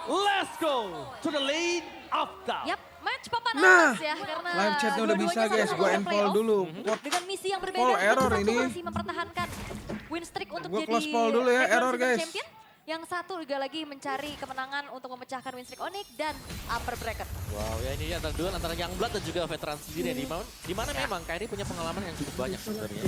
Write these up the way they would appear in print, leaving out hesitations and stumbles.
let's go to the lane of top. Yap, match papan Nah, atas ya. Karena live chatnya udah bisa dua-duanya guys, sama-sama gue udah endpoll playoff. dulu. Dengan misi yang berbeda, Poll Dota error satu ini. masih mempertahankan win streak untuk Gua jadi close poll dulu ya, regular error, season guys. champion. Yang satu juga lagi mencari kemenangan untuk memecahkan win streak Onyx dan upper bracket. Wow, ya ini antara duel antara Youngblood dan juga veteran sendiri ya. Di mana memang Kairi punya pengalaman yang cukup banyak sebenarnya.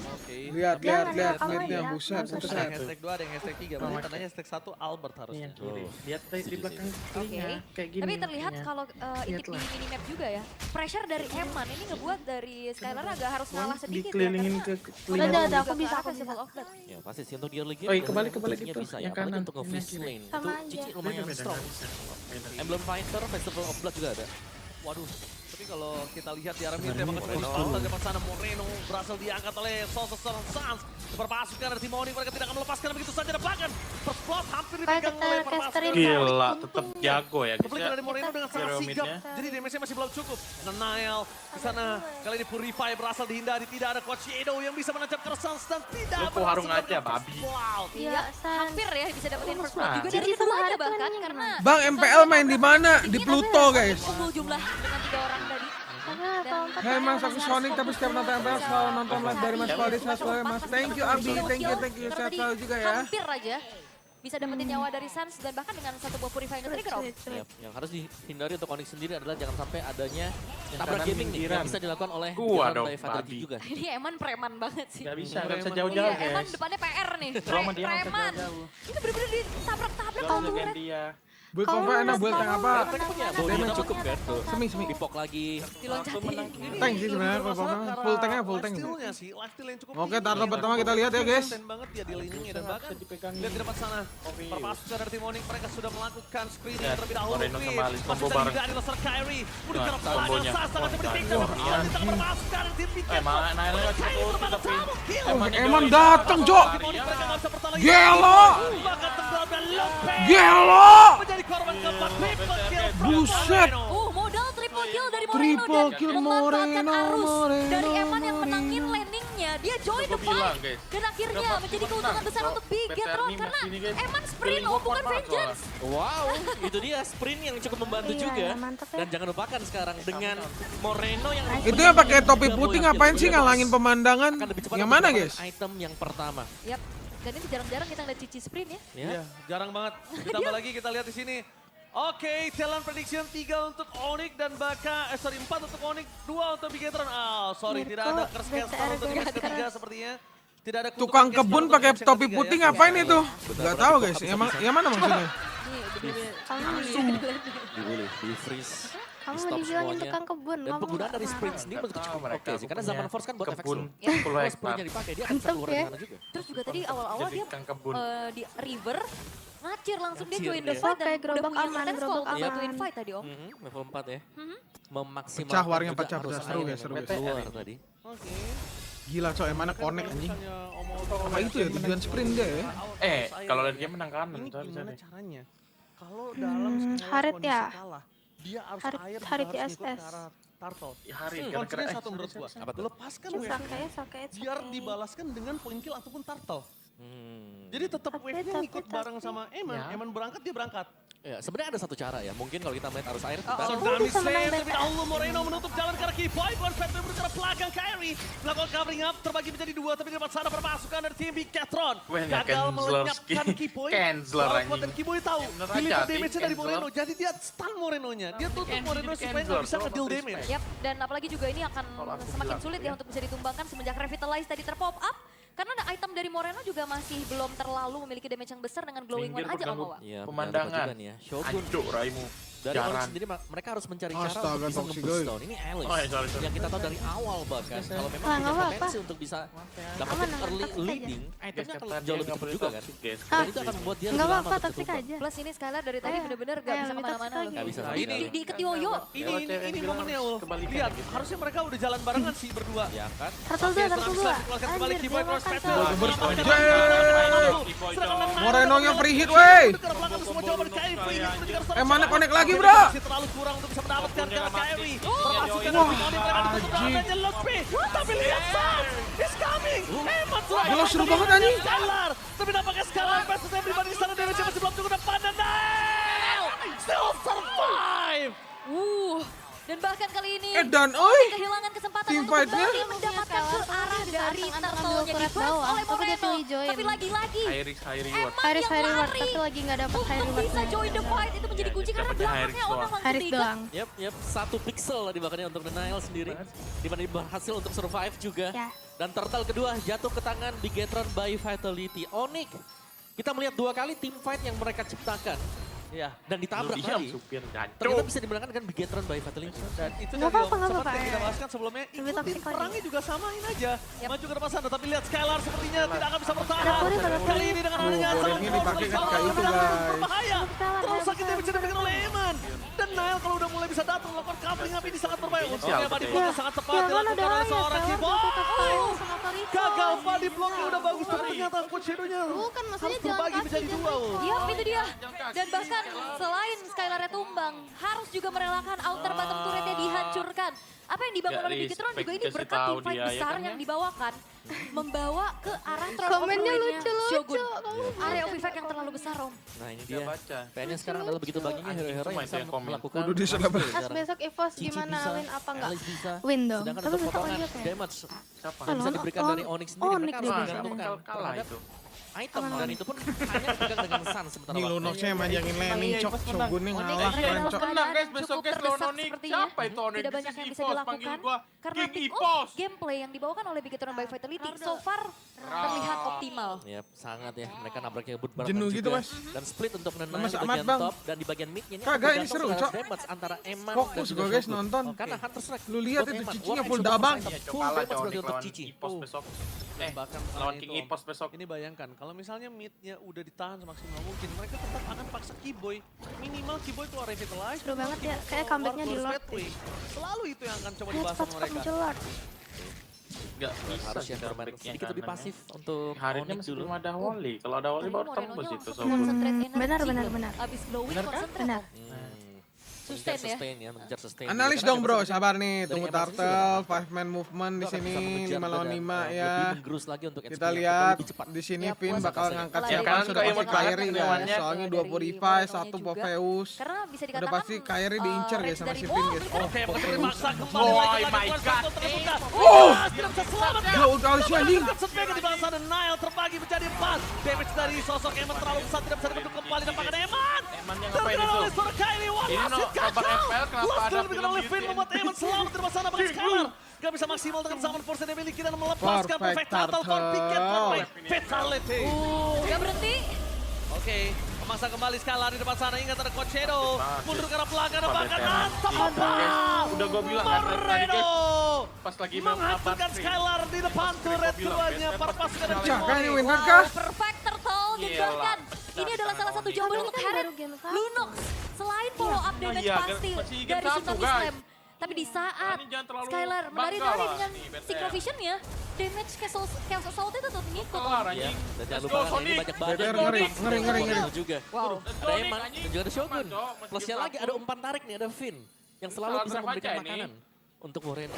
Oke. Lihat Jangan midnya, ya. buset, Nggak usah Ada buset. yang hashtag 2, ada yang hashtag 3. Berarti tandanya hashtag 1 Albert harusnya. Yang kiri. Oh. Lihat di belakang kirinya Oke. kayak gini. Tapi terlihat kayaknya. kalau intip di Lihatlah. minimap juga ya, pressure dari Eman ini ngebuat dari Skylar agak harus ngalah sedikit dikelilingin ya. ke Karena Udah, juga aku ke bisa, arah aku Festival bisa. of Blood. Ya pasti sih untuk di early game. Oh, iya, kebalik tentunya gitu, bisa ya. yang Apalagi kanan, untuk yang nge-freeze kiri. lane. Sama Itu aja. Cici lumayan Beda, strong. bisa. Beda. Emblem Fighter, Festival of Blood juga ada. Waduh, tapi kalau kita lihat di arah mid memang kesulitan dari sana Moreno berhasil diangkat oleh Sorcerer Sans. Berpasukan dari tim Onyx, mereka tidak akan melepaskan begitu saja dan bahkan first blood hampir dipegang oleh casterin. perpasukan. Gila, tetap jago ya guys Kebalikan ya. dari Moreno dengan sangat Hero sigap, mid-nya. jadi damage-nya masih belum cukup. Dan Nail di sana kali ini Purify berhasil dihindari, tidak ada Coach Shadow yang bisa menancap ke Sans dan tidak Lu berhasil harung aja, mendapatkan babi. first blood. Iya, hampir ya bisa dapetin first blood juga Cici dari sama keduanya Harap bahkan kan karena Bang, MPL main di mana? Di Pluto guys. unggul jumlah dengan 3 orang tadi. Hai Mas, aku Sonic tapi setiap nonton MPL selalu nonton live dari Mas Valdi. Saya selalu Mas. Thank you Abi, thank you. Karena Sehat tadi selalu juga ya. Hampir aja bisa dapetin nyawa dari Sans dan bahkan dengan satu buah Purify yang trigger. Ya, yang harus dihindari untuk Onyx sendiri adalah jangan sampai adanya Yang tabrak kanan gaming nih pinggiran. yang bisa dilakukan oleh Gua Jalan dong, by Fatality babi. juga. Ini Eman preman banget sih. Gak bisa Iya, jauh-jauh Iya, Eman guys. depannya PR nih. Gua sama dia nggak bisa Preman. jauh-jauh. Ini bener-bener ditabrak-tabrak Gua kalau jagain turret. dia. Build cover enak, build tank apa? Mereka punya bownya cukup kan tuh. Semi. Dipok lagi. Diloncatin. Tank sih sebenarnya kalau Pokemon. Full tanknya full tank. Lifesteal-nya sih, lifesteal yang cukup Oke, tinggi. target pertama kita lihat ya guys. Konten banget dia di lane-nya dan bahkan Bisa dipegangin. lihat di depan sana. Perpasukan dari tim Onyx mereka sudah melakukan screening Ya, terlebih dahulu. Moreno sama Alice combo Masih bareng. terhindari laser Kyrie. Udah ke belakang combonya. Sas sangat seperti Wah, Victor. iya. Di tengah perpasukan dari tim Piket. Malah Nailnya nggak cukup ulti tapi Eman datang, Jok. Tim Onyx mereka nggak bisa bertahan lagi. Gelo. Bahkan tenggelam dan Lope Gelo. menjadi korban keempat. Triple kill from Buset. Moreno. Modal triple kill dari Moreno Triple dan kill memanfaatkan Moreno, arus Moreno, dari Eman yang Moreno. menangin landingnya. Dia join the Gua bilang, fight guys. dan akhirnya Udah menjadi pasti keuntungan menang. besar Kalau untuk Bigetron BTR nih karena sini, guys. Eman sprint Feeling oh gua bukan kuat banget vengeance. Wow, itu dia sprint yang cukup membantu Iya, juga. mantep ya. Dan jangan lupakan sekarang dengan Moreno yang Itu yang pakai topi putih ngapain sih ngalangin pemandangan? akan lebih cepat Yang untuk mana mendapatkan guys? item yang pertama. Yap. Dan ini jarang-jarang kita ngeliat Cici sprint ya. Ya. Iya, jarang banget. Ditambah lagi kita lihat di sini. Oke, talent prediction 3 untuk Onyx dan Baka, 4 untuk Onyx, 2 untuk Bigetron. Sorry, Mirko, tidak ada curse caster BTR untuk match BTR. ketiga sepertinya. Tidak ada kutukan Tukang caster kebun untuk pakai match yang topi ketiga putih ya. ngapain itu? Benar, Gak benar, tahu itu guys. habis-habisan. Yang mana maksudnya? Nih, bener-bener. Kamu Dibully, di freeze. kamu Di-stop dibilangin semuanya. tukang kebun. Dan kamu penggunaan nggak dari marah. sprint sendiri menurut cukup mereka oke sih. Karena zaman Force kan buat efek kebun slow. 10 Kalau hektar. sprintnya dipakai, dia akan bisa Mantep keluar ya. dari sana juga. Terus juga tadi awal-awal Jadi dia kang kebun. di river ngacir langsung dia Ngacir join the dia. fight Oke, dan udah gerobak punya aman, intense gerobak kalau untuk aman. bantuin fight tadi Om. Level 4 ya. Memaksimalkan Pecah, warnya juga pecah, arus pecah. air Seru, yang guys, seru, memang guys. keluar tadi. Oke. Gila coy, mana connect anjing. Apa itu ya tujuan sprint dia ya? Kalau lihat game menang kanan. Ini Sorry, gimana sorry. caranya? Kalau dalam skenario Harit kondisi ya? kalah, dia harus Harit- air juga Harit harus ngikut ISS. ke arah Turtle. Ya, Hari Kuncinya satu menurut gua. Apa tuh? Lepaskan Sake, wave sake, biar sake. dibalaskan dengan point kill ataupun Turtle. Hmm. Jadi tetap Tapi- wave-nya tapi- ngikut bareng sama Eman. Ya. Eman berangkat, dia berangkat. Ya, sebenarnya ada satu cara ya. Mungkin kalau kita melihat arus air, kita Tsunami bisa menang Slam BTR. terlebih dahulu. Moreno menutup jalan ke arah Keyboy. Konsep menuju ke arah belakang Kyrie. Melakukan covering up, terbagi menjadi 2. Tapi di depan sana perpasukan dari tim Bigetron. Wah, nggak Gagal cancel melenyapkan ski. Keyboy. Cancel, Walaupun anjing. Keyboy tahu, Bener deliver aja, damage-nya dari cancel. Moreno. Jadi dia stun Morenonya. Dia tutup Moreno supaya nggak bisa nge-deal damage. Yap, dan apalagi juga ini akan Kalau aku semakin bilang sulit ya. ya untuk bisa ditumbangkan semenjak Revitalize tadi terpop up. Karena item dari Moreno juga masih belum terlalu memiliki damage yang besar dengan glowing one Minggir aja Om berganggu. Owa. ya, Pemandangan. juga nih ya. Shogun Hancur Raimu. dari Jaran. Onyx sendiri mereka harus mencari cara Astaga, untuk bisa toxic, nge-boost guys. down. Ini Alice Oh, ya, sorry. yang kita tahu dari awal bahkan kalau memang Wah, punya nggak apa-apa. potensi untuk bisa dapetin Aman, early toxic aja. leading, itemnya Guys, akan kata jauh dia lebih nggak cepat boleh juga kan. toxic, guys. Dan itu akan membuat dia Nggak lebih lama apa-apa, untuk toxic tumbang. aja. Plus ini Skylar dari tadi Ayo, bener-bener gak ayo, bisa minta kemana-mana toxic loh. Nggak bisa Nah, sama ini sekali. Diikat Yoyo. Ini momennya Ul. Kebalikan Lihat, gitu. harusnya mereka udah jalan barengan sih berdua. Ya kan? Turtle dua, turtle dua. Keluarkan kembali Anjir, Keyboy dia cross makan battle. coy. Moreno-nya free hit wey. Mana connect lagi bro? Masih terlalu kurang untuk bisa mendapatkan karena Kyrie. Perpasukan dari tim Onyx mereka ditutup adanya Lope. Tapi lihat Sans is coming. Hemat sudah. Gila, seru banget anjing. Skylar. Tapi nampaknya Skylar versus yang pribadi di sana damage masih belum cukup depan dan naik. kali ini. Dan oi. Kehilangan kesempatan Team untuk fight-nya. kembali mendapatkan ke arah dari turtle-nya di bawah, oleh tapi dia Moreno. pilih join. Tapi lagi-lagi High risk, high reward. Emang High risk, yang high reward, lari tapi lagi nggak dapat high untuk bisa rewardnya. join the fight itu menjadi Ya, kunci karena dapatnya high belakangnya risk orang doang. langsung High risk diikat. doang. Yep, 1 pixel tadi makanya untuk Denial sendiri. Dimana dia berhasil untuk survive juga. Ya. Dan turtle kedua jatuh ke tangan Bigetron by Vitality. Onyx, kita melihat 2 kali team fight yang mereka ciptakan. Iya. Dan ditabrak Lu diam, lagi. supir Ternyata gancung. bisa dimenangkan dengan Bigetron by Vitality. Dan itu Nggak dari apa-apa, nggak seperti apa-apa. yang kita bahaskan sebelumnya, Lebih ikutin toxic lagi. perangnya juga samain aja. Yep. Maju ke depan sana, tapi lihat Skylar sepertinya tidak akan bisa bertahan. Boleh, boleh. Kali ini dengan adanya Boleh, serangan ini force dipakai dari kan Skylar, kayak itu, benar-benar guys. berbahaya. Skylar, Terus ayo, sakit yang bisa diberikan oleh Eman. Dan Nail kalau udah mulai bisa datang melakukan coupling api ini sangat berbahaya. Untungnya body block sangat tepat Ya, kan dilakukan ada oleh Aya, seorang Skylar keyboard. satu tackle sama Toriko. Gagal body blocknya udah bagus, tapi ternyata coach Shadow-nya Bukan, maksudnya harus jalan berbagi kaki, menjadi jalan dua. kaki. Iya, itu dia. Dan bahkan selain Skylar-nya tumbang, harus juga merelakan outer bottom turret-nya dihancurkan. Apa yang dibangun Nggak oleh Bigetron juga ini respect, berkat kasih team tahu fight dia, ya besar kan yang ya? dibawakan. Membawa ke arah throne of Komennya ruin-nya lucu-lucu. Shogun. Kamu Area of effect yang terlalu besar, Om. Nah ini Dia dia. baca. PN-nya sekarang adalah begitu baginya hero-hero yang Itu bisa yang komen. melakukan. Kudu diselebar. master Pas sekarang. besok EVOS Cici gimana, bisa, win apa enggak? Alice bisa. Win dong. Sedangkan Tapi untuk besok potongan lanjut ya. damage Siapa? yang bisa Halo, diberikan oh, dari Onyx sendiri. Onyx Mereka dia harus bisa. menggantungkan Kalah terhadap itu. item. Dan itu pun hanya dipegang dengan Sun sementara Nih waktu. Lunox-nya manjangin Lenny, cok. Shogunnya Onyx ngalah, berada keren, dalam cok. keadaan guys, besok cukup guys lawan terdesak Onyx. sepertinya. Siapa itu Onyx? Tidak banyak This yang is bisa EVOS, panggil dilakukan gua karena King pick EVOS. gameplay yang dibawakan oleh Bigetron by Vitality so far terlihat optimal. Yap, sangat ya. Mereka nabraknya kebut barat Jenuh gitu, juga. Mas. Dan split untuk Nenai Lemes di amat, bagian Bang. top dan di bagian midnya ini Kagak, ini tergantung seru, terhadap Cok. damage antara Eman Fokus dan juga gua, guys, Shogun. nonton. Karena Hunter Strike. Lu lihat buat itu Eman. cicinya Wah, full cukup dabang. bersaing. Iya, Full kalah damage Onyx berarti untuk lawan Cici. EVOS besok. Bahkan Lawan selain King itu, EVOS besok. Ini bayangkan, kalau misalnya mid-nya udah ditahan semaksimal mungkin, mereka tetap akan paksa Keyboy. Minimal Keyboy keluar revitalize. Seru banget ya, Keyboy kayak keluar comeback-nya di Warlords Lord Gateway. Selalu itu yang akan coba Ayo dibahas sama cepat-cepat mereka. muncul Lord. Nggak bisa Harus sih yang bermain comeback-nya sedikit lebih kanannya. pasif untuk Harinya Onyx masih dulu. belum ada Wally. Kalau ada Wally Tapi baru Morenonya tembus itu. langsung Sobat. concentrate energi Benar, belum. benar, benar. Abis glowing Benar kan? concentrate Benar. kok. Sustain Sustain ya. sustain ya, mengejar sustain. Analis Karena dong nggak bro, bisa- sabar nih. dari Tunggu Eman sendiri turtle, sudah- 5 man movement di Itu akan sini, bisa mengejar 5 lawan dan, 5 lebih ya. menggerus lagi untuk Kita XP-nya, lihat lebih cepat. di sini Ya, Vin puas bakal saja. ngangkat Kalau siapa dari sudah Eman pasti juga Kyrie ada guys. banyak Soalnya dari 2 Purify, Morenonya 1 juga. Popheus. Karena bisa Udah dikatakan pasti Kyrie diincer guys sama dari- si Vin guys. Oh, Oke, begitu dimaksa kembali Oh lagi my lagi God. terbuka. Oh! Tidak bisa selamat. Gila ulti Alicia anjing. Sepeda di bawah sana, Nile terbagi menjadi 4. Damage dari sosok Eman terlalu besar, tidak bisa dibendung kembali. Nampaknya Eman. Eman yang ngapain Terkena itu? oleh seorang Kylie, one Ini wasit kabar kacau. FPL kenapa Last ada kill diberikan film oleh Beauty Finn ini? membuat Eman selamat di bawah sana bagi Skylar. Gak bisa maksimal dengan zaman force yang dimiliki dan melepaskan Perfect perfect turtle for Picket turtle. fatality. Gak berhenti. Oke, memaksa kembali Skylar di depan sana. Ingat ada Coach Shadow. Banget, Mundur guys. ke arah belakang dan Pada bahkan teman. mantap. Udah gua bilang kan tadi Moreno guys. Pas lagi menghancurkan Skylar di depan turret keduanya. Para pasukan dari Cah, kan ini Timori. win rate kah? Perfect turtle dan Gila. bahkan ini adalah salah satu jawaban untuk Herod. baru game satu. Lunox selain follow up damage iya, pasti masih game dari satu, Tsunami guys. Slam. Tapi di saat Ini jangan terlalu Skylar bangga menari-nari lah dengan nih, BTR. Synchrovision-nya, damage Chaos Assault-nya tetap ngikut. Kelar Ya, anjing. dan jangan Let's lupa go, kan ini Sonic. banyak badan. BTR ngeri, ngeri. Juga. Wow. Ada Eman dan juga ada Shogun. Plusnya lagi ada umpan tarik nih, ada Finn. Yang selalu Salah bisa drive memberikan aja ini. makanan untuk Moreno.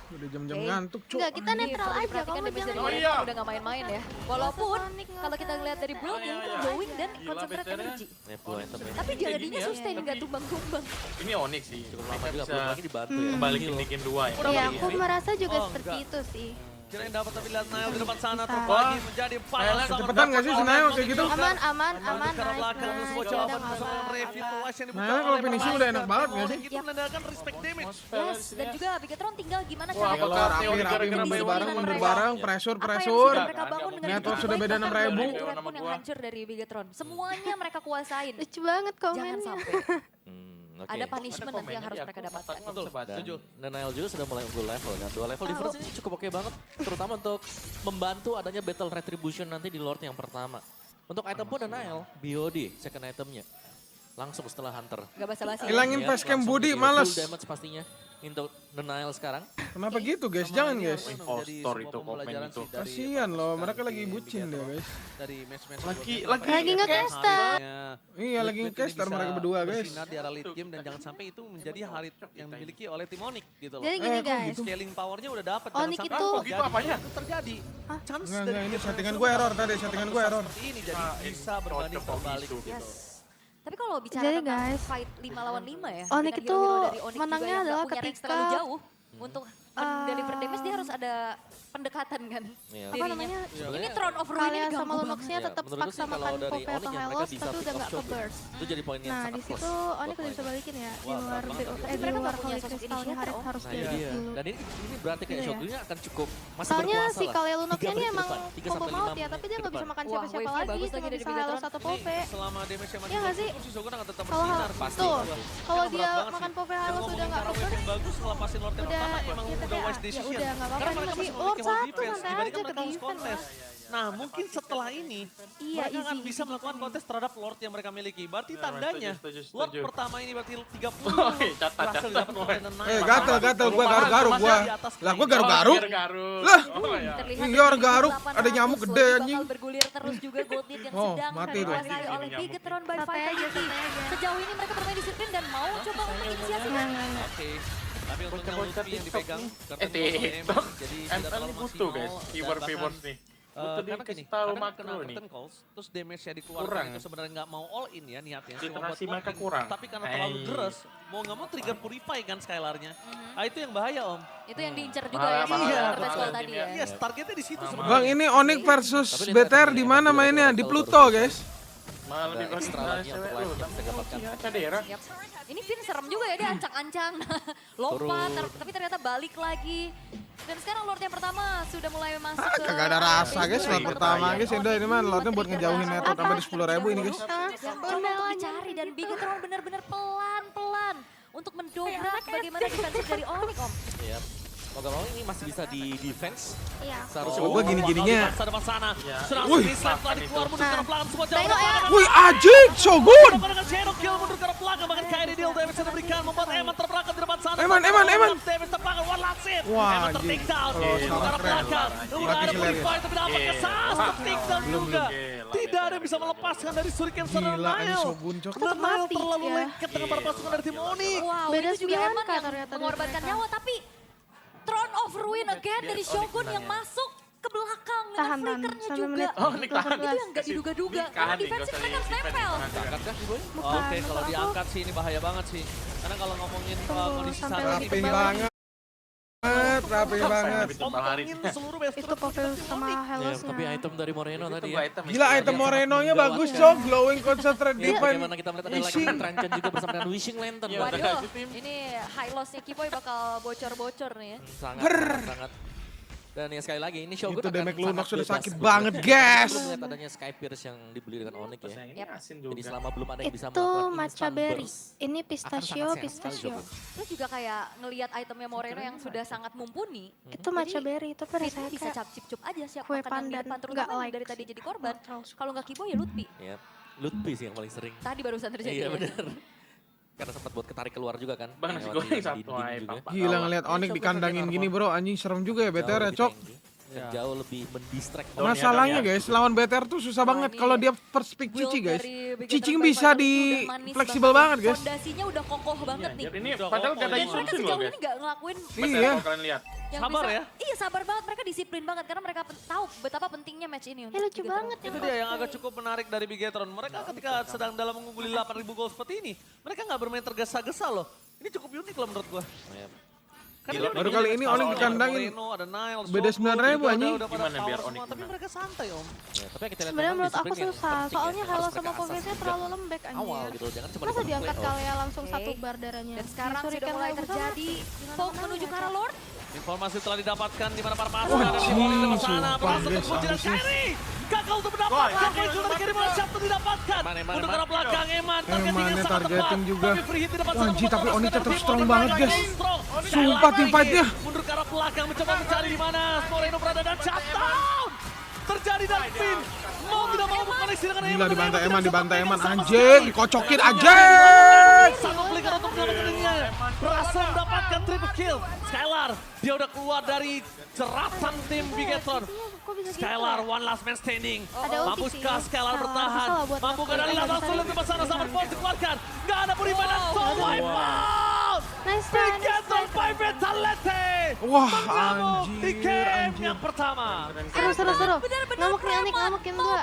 Udah jam-jam Oke. ngantuk cuk. Enggak, kita netral Perlu aja. diperhatikan Kamu damage dari jangan Oh, Moreno iya. udah gak main-main ya. Walaupun Sonic nggak kalau kita kan. ngeliat dari build-nya itu iya. glowing dan Gila, concentrate BTR-nya. energy. Ya, blue item ya. Tapi Kayak jadinya gini ya, sustain, tapi- nggak tumbang-tumbang. Ini Onyx sih. Cukup lama Mereka juga, bisa belum lagi dibantu ya. balikin di game 2 ya. Iya, aku merasa juga Oh, seperti enggak. itu sih. Kirain dapat tapi lihat Nile di depan sana Bisa. terbagi menjadi 4. Nile Cepetan nggak sih Senayo kayak gitu? Aman, aman, Maju aman. ke arah Nice, belakang ada sebuah nice. jawaban Udah nggak bersama apa-apa. revitalize yang dibuka Nah, kalau oleh finishing udah enak banget nggak sih? Itu menandakan respect damage. Yes, dan juga Bigetron tinggal gimana Wah, cara apakah Kalau teori rapi, gara-gara mundur Bayu bareng, ini mundur mereka- bareng, pressure, apa yang pressure. sudah mereka bangun dengan Network begitu sudah baik, beda bahkan 6.000. dari turret pun Nama yang gua. hancur dari Bigetron. Semuanya mereka kuasain. Lucu banget Jangan komennya. sampai Oke. ada punishment nanti yang komennya harus di mereka aku dapatkan. nggak bisa baca. Dan Nile juga sudah mulai unggul level kan. 2 level difference ini cukup oke banget. Terutama untuk membantu adanya battle retribution nanti di Lord yang pertama. Untuk item pun Nile, BOD second itemnya. Langsung setelah Hunter. Gak basa-basi. Hilangin Ya, facecam langsung Budi, full males. damage pastinya untuk Nile sekarang. Kenapa gitu guys? Jangan guys. Impostor itu komen itu. Kasian loh, mereka lagi bucin deh guys. Dari match-match Lagi nge-caster. Iya lagi nge-caster mereka berdua guys. Bersinar di arah late game dan jangan sampai itu menjadi harit yang dimiliki oleh tim Onyx gitu loh. Jadi gini kok guys, gitu? Scaling powernya udah dapat. Onyx jangan itu- sampai Oh, gitu apanya? Itu terjadi. Chance Enggak, dari ini Bigetron settingan itu gue error besar. tadi, settingan gue error. Seperti ini jadi bisa berbanding cocok terbalik gitu. gitu. Yes. Tapi kalau bicara Jadi, tentang guys, fight 5 lawan 5 ya. Onyx dengan itu hero-hero dari Onyx menangnya juga yang adalah nggak punya range ketika, terlalu jauh. Untuk deliver damage dia harus ada pendekatan kan. Iya. apa dirinya. namanya, Ini Throne of Ruin ini kalian sama ganggu banget. Lunox-nya Iya, tetap menurut stuck gue sih sama kalau kan dari Pope atau Onyx ya, mereka Hylos, bisa tapi pick udah off nggak ke shot. burst. Itu jadi poin yang Nah, sangat di situ plus. Onyx udah bisa balikin ya, di Wah, luar berat di banget. di Mereka luar nggak punya Holy sosok Crystal-nya initiator, harus Nah, di iya. dulu. Dan ini berarti kayak Iya ya. Shogunnya akan cukup masih Soalnya berkuasa si lah. Kalia Lunox 3 ini menit ke emang depan, 3 combo sampai maut 5 ya, tapi menit dia ke nggak bisa depan. makan Wah, siapa-siapa wave-nya lagi, bagus cuma lagi dari bisa Bigatron. Hylos atau Ini Pope. selama damage yang masih Iya nggak sih? si Shogun akan tetap Kalau bersinar. Pasti. tuh, kalau Emang dia berat banget makan sih. Pope Dan Hylos udah ngomongin nggak cara ke wave yang burst, bagus ngelepasin Lord yang udah pertama emang ya, udah tapi wise ya decision. udah nggak apa-apa Karena ini mereka masih masih Lord memiliki whole 1 defense santai dibandingkan aja ke mereka harus defense lah. contest. Nah mungkin setelah ini Iya, mereka akan easy, bisa melakukan kontes terhadap Lord yang mereka miliki. Berarti Ya, tandanya setuju, Lord setuju. pertama ini berarti 30 Oh, iya, catat, berhasil catat, didapat boy. oleh Nine. Gatel gua garuk-garuk gua. Lah gua garuk-garuk. Lah. Oh, ya. Terlihat Iya, dari garuk. 800, Ada nyamuk gede, Lodi bakal anjing. bergulir terus juga gold lead yang Oh, sedang mati tuh. dikuasai oleh Nyamuk. Bigatron by Santai aja, Vitality. santai aja. Sejauh ini mereka bermain disiplin dan mau coba untuk inisiasi. Nggak. Oke. Tapi untuk yang Bocah-bocah Lutfi yang TikTok dipegang nih. Curtain Call TikTok. jadi ML tidak terlalu ini butuh maksimal. guys, Dan keyword bahkan, viewers nih. Butuh karena dikasih gini, tahu kadang makro kena nih. curtain calls, terus damage-nya dikeluarkan Kurang. itu sebenarnya nggak mau all in ya niatnya. cuma Literasi buat mereka blocking. kurang. Tapi karena terlalu Hey. deras, mau nggak mau trigger purify kan Skylar-nya. Nah itu yang bahaya om. Itu yang diincar juga Mahal, ya mahal, sama iya, Curtain Call betul. tadi ya. Iya, targetnya di situ Mahal. sebenarnya. Bang, ini Onyx versus Tapi lihat BTR tadi di emang mana juga mainnya? kalau Di udah Pluto, bisa. guys. Malah lebih Ada bagus extra dari lagi yang cewek terlain lu. yang Tapi bisa dapatkan. kalau Cadera. Yap. Ini Finn serem juga ya, dia ancang-ancang. Lompat, tapi ternyata balik lagi. Dan sekarang Lord yang pertama sudah mulai masuk ke... Kagak ada rasa, guys. Lord pertama, guys. Udah, ini mah Lordnya buat ngejauhin network sampai di 10.000 ini, guys. Yang coba untuk dicari dan Bigatron benar-benar pelan-pelan untuk mendobrak bagaimana defensif dari Onyx om. Iya. Mau gak mau ini masih bisa di defense. Iya. Seharusnya Gua gini-gininya. Depan sana. Iya. Serang Wih. sini, slap tadi keluar mundur ke arah belakang. Semua jalan Tengok ya. Wih, Ajik, Shogun. dengan Shadow Kill mundur ke arah belakang. Bahkan KD deal damage yang diberikan membuat Eman terperangkap di depan sana. Eman. Damage terperangkap, one last hit. Wah, Eman anjing. ter-take down. Kalau Mundur ke salah arah keren. belakang. Udah ada Mati Purify tapi dapat Iya. kesas. Ter-take down juga. Gila, Tidak ada yang bisa melepaskan dari Shuriken Serang Gila, ini Nile. Shogun, Cok. Dan Nile mati, terlalu ya. lengket dengan para pasukan dari tim Onyx. Wow, Beda itu juga 9 Eman kan yang ternyata dari mengorbankan mereka. nyawa, tapi Throne of Ruin again biar dari Onyx Shogun menang yang ya. masuk ke belakang dengan Tahan, flickernya sampai juga. menit Oh, ini tahan. Itu yang nggak diduga-duga. Karena defensif mereka harus nempel. Angkatkah sih boy? Oke, kalau menurut aku diangkat sih ini bahaya banget sih. Karena kalau ngomongin Tunggu kondisi sampai saat lebih ini, Rapih ke bawah. banget. Rapih banget. ngomongin seluruh best Itu Pope sama Ya, Hylos-nya. tapi item dari Moreno tadi ya. Gila, item Moreno-nya bagus, Cok. Glowing concentrate Ya, defense. bagaimana kita melihat ada Ishing. like Tranchan juga bersama dengan Wishing Lantern. Iya, Waduh, udah. Waduh, kasih tim. ini high loss-nya Kiboy bakal bocor-bocor nih ya. sangat. Dan ya sekali lagi ini Shogun Itu akan damage Lunox sangat sudah bebas. sakit banget, guys. Belum lihat adanya Sky Pierce yang dibeli dengan Onyx ya. Sayangnya asin Jadi juga. selama belum ada yang bisa Itu melakukan matcha instant berry. burst, Ini akan pistachio, sangat sehat sekali pistachio. Shogun. Terus juga kayak ngelihat itemnya Moreno yang sudah sangat mumpuni. Itu matcha berry, itu pada Fitnya saya bisa kayak cap-cip-cup aja siap kue makan yang di pandan, depan. nggak Terutama yang like dari tadi jadi korban. terlalu suka. Kalau nggak Kiboy ya Lutfi. Ya, Lutfi sih yang paling sering. Tadi barusan terjadi. Iya ya. benar. Karena sempat buat ketarik keluar juga kan. Bang, nasi lewat goreng di satu dinding aja, juga. Pak. Gila ngeliat Onyx dikandangin gini, bro. Anjing serem juga ya BTR ya, Cok. Ya. Jauh lebih mendistract. Masalahnya Donya. guys, lawan BTR tuh susah Wah, banget ini kalau dia first pick Build Cici guys. dari Bigatron Cicing by bisa Vitality di udah manis fleksibel banget guys. Fondasinya udah kokoh banget nih. Ini Udah padahal kokoh. gak ada Dan yang mereka susun loh sejauh guys. ini nggak ngelakuin Betul, Iya. kalau kalian lihat. yang Sabar bisa. ya. Iya sabar banget, mereka disiplin banget karena mereka tahu betapa pentingnya match ini untuk lucu Bigatron. banget Itu dia yang agak cukup menarik dari Bigatron. Mereka ketika sedang dalam mengungguli 8.000 gol seperti ini, mereka nggak bermain tergesa-gesa loh. Ini cukup unik loh menurut gua. Karena Gila, dia baru udah kali punya ini Moreno, Onyx dikandangin. ada Nile, Beda Shogun, 9.000 juga anjing. udah pada Gimana biar power Onyx semua, tapi menang? mereka santai om. Ya, tapi yang kita lihat Sebenarnya memang menurut aku disiplin yang susah, penting ya, soalnya harus Hylos mereka sama asas Povetnya juga. terlalu lembek Awal anjir. gitu, jangan cuma Masa di diangkat playoff. kalian langsung Oke. satu bar darahnya. Dan sekarang Shuriken sudah mulai Hylos terjadi sama. poke menuju ke arah Lord. Informasi telah didapatkan di mana para pasukan Wah, ada di bawah sana. sumpah, Berhasil guys, terpuji dan harusnya. Kyrie. Gagal untuk mendapatkan poin kill dari Kyrie, malah satu didapatkan. Eman. Untuk arah belakang Eman, targetingnya Emannya sangat tepat. targeting juga. Tapi free hit di depan Wah, sana anjir, tapi membuat Onyx Oscar tetap dari strong Timo banget, Moreno guys. strong. Sumpah, Skylar team fight-nya. lagi. Mundur ke arah belakang, mencoba mencari di mana Moreno berada dan shutdown. Terjadi dan Finn mau tidak mau berkoneksi dengan Gila Eman. dibantai Eman Sama anjing, sekali. dikocokin anjing. Satu flicker untuk mendapatkan ininya. Berhasil mendapatkan triple kill. Skylar, dia udah keluar dari jeratan tim Bigatron. Kok bisa gitu? Skylar one last man standing. Ada ulti Mampukah sih. Skylar Salah, bertahan? salah buat Mampu aku. gak dari Nggak langsung bisa sulit di sana sama Force dikeluarkan. Gak ada Purify dan Soul wipe out. Nice try, nice Bigatron try. by Vitality. Wah, Mengamuk di anjir, game anjir. yang pertama. Seru, seru, seru. Benar-benar Ngamuk nih Anik, preman. ngamukin gua.